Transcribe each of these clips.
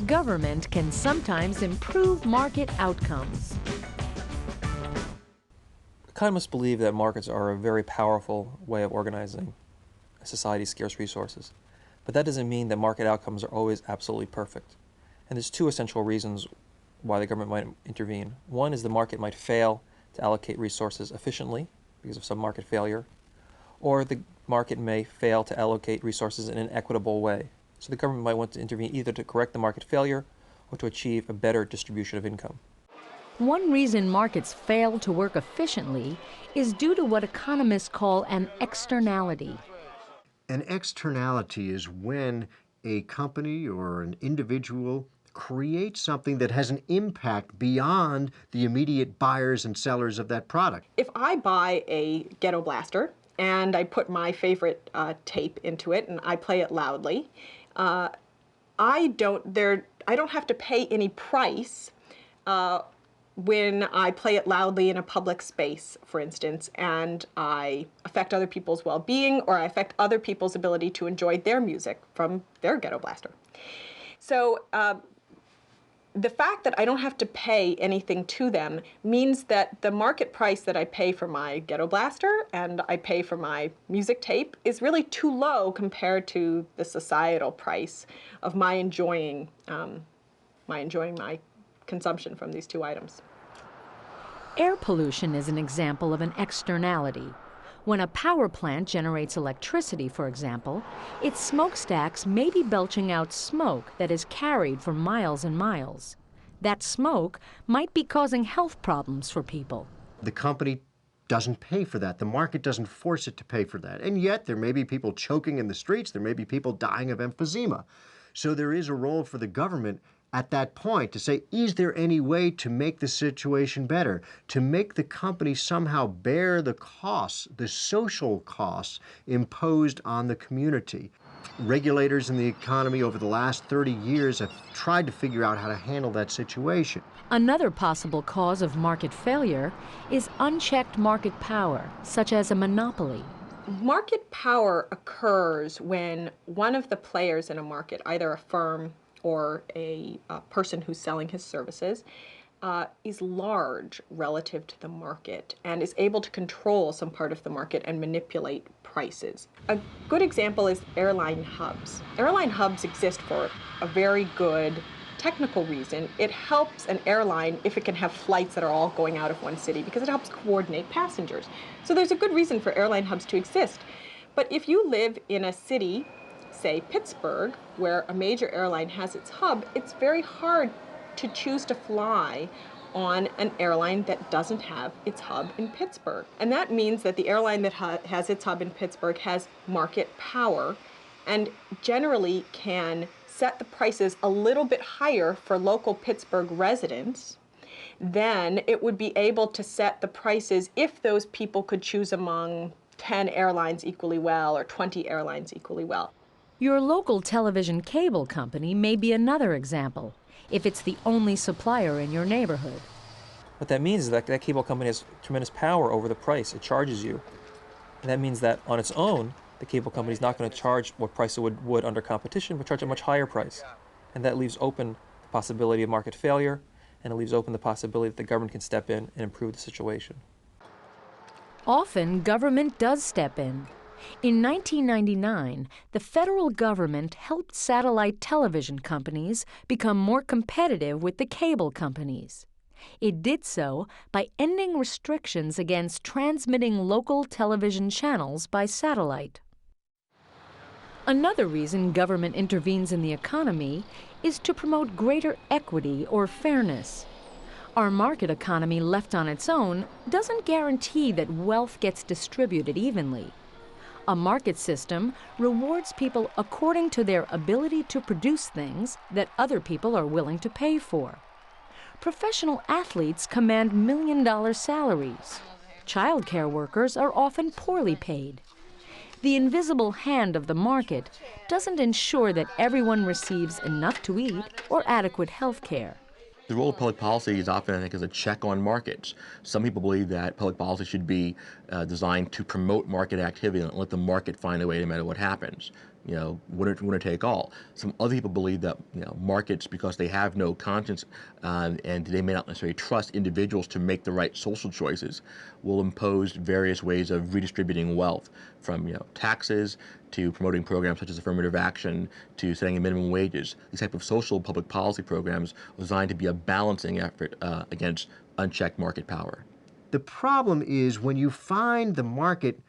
government can sometimes improve market outcomes. Economists believe that markets are a very powerful way of organizing a society's scarce resources. But that doesn't mean that market outcomes are always absolutely perfect. And there's two essential reasons why the government might intervene. One is the market might fail to allocate resources efficiently because of some market failure, or the market may fail to allocate resources in an equitable way. So the government might want to intervene either to correct the market failure or to achieve a better distribution of income. One reason markets fail to work efficiently is due to what economists call an externality. An externality is when a company or an individual creates something that has an impact beyond the immediate buyers and sellers of that product. If I buy a Ghetto Blaster and I put my favorite tape into it and I play it loudly, I don't have to pay any price when I play it loudly in a public space, for instance, and I affect other people's well-being or I affect other people's ability to enjoy their music from their Ghetto Blaster. So the fact that I don't have to pay anything to them means that the market price that I pay for my Ghetto Blaster and I pay for my music tape is really too low compared to the societal price of my enjoying my consumption from these two items. Air pollution is an example of an externality. When a power plant generates electricity, for example, its smokestacks may be belching out smoke that is carried for miles and miles. That smoke might be causing health problems for people. The company doesn't pay for that. The market doesn't force it to pay for that. And yet there may be people choking in the streets. There may be people dying of emphysema. So there is a role for the government at that point to say, is there any way to make the situation better, to make the company somehow bear the costs, the social costs imposed on the community? Regulators in the economy over the last 30 years have tried to figure out how to handle that situation. Another possible cause of market failure is unchecked market power, such as a monopoly. Market power occurs when one of the players in a market, either a firm or a person who's selling his services, is large relative to the market and is able to control some part of the market and manipulate prices. A good example is airline hubs. Airline hubs exist for a very good technical reason. It helps an airline if it can have flights that are all going out of one city because it helps coordinate passengers. So there's a good reason for airline hubs to exist. But if you live in a city, say Pittsburgh, where a major airline has its hub, it's very hard to choose to fly on an airline that doesn't have its hub in Pittsburgh. And that means that the airline that has its hub in Pittsburgh has market power and generally can set the prices a little bit higher for local Pittsburgh residents than it would be able to set the prices if those people could choose among 10 airlines equally well or 20 airlines equally well. Your local television cable company may be another example, if it's the only supplier in your neighborhood. What that means is that that cable company has tremendous power over the price it charges you. And that means that on its own, the cable company is not going to charge what price it would under competition, but charge a much higher price. And that leaves open the possibility of market failure, and it leaves open the possibility that the government can step in and improve the situation. Often, government does step in. In 1999, the federal government helped satellite television companies become more competitive with the cable companies. It did so by ending restrictions against transmitting local television channels by satellite. Another reason government intervenes in the economy is to promote greater equity or fairness. Our market economy left on its own doesn't guarantee that wealth gets distributed evenly. A market system rewards people according to their ability to produce things that other people are willing to pay for. Professional athletes command million-dollar salaries. Childcare workers are often poorly paid. The invisible hand of the market doesn't ensure that everyone receives enough to eat or adequate health care. The role of public policy is often, I think, as a check on markets. Some people believe that public policy should be designed to promote market activity and let the market find a way no matter what happens. winner take all. Some other people believe that markets, because they have no conscience and they may not necessarily trust individuals to make the right social choices, will impose various ways of redistributing wealth, from taxes to promoting programs such as affirmative action to setting minimum wages. These type of social public policy programs are designed to be a balancing effort against unchecked market power. The problem is when you find the market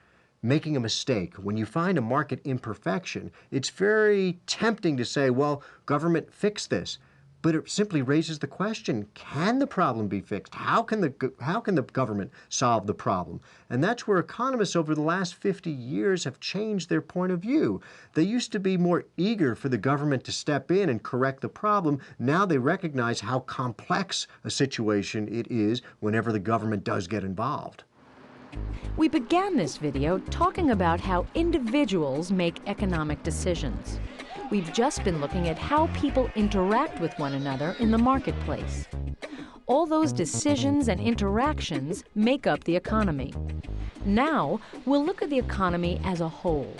making a mistake, when you find a market imperfection, it's very tempting to say, well, government, fix this. But it simply raises the question, can the problem be fixed? How can the government solve the problem? And that's where economists over the last 50 years have changed their point of view. They used to be more eager for the government to step in and correct the problem. Now they recognize how complex a situation it is whenever the government does get involved. We began this video talking about how individuals make economic decisions. We've just been looking at how people interact with one another in the marketplace. All those decisions and interactions make up the economy. Now, we'll look at the economy as a whole.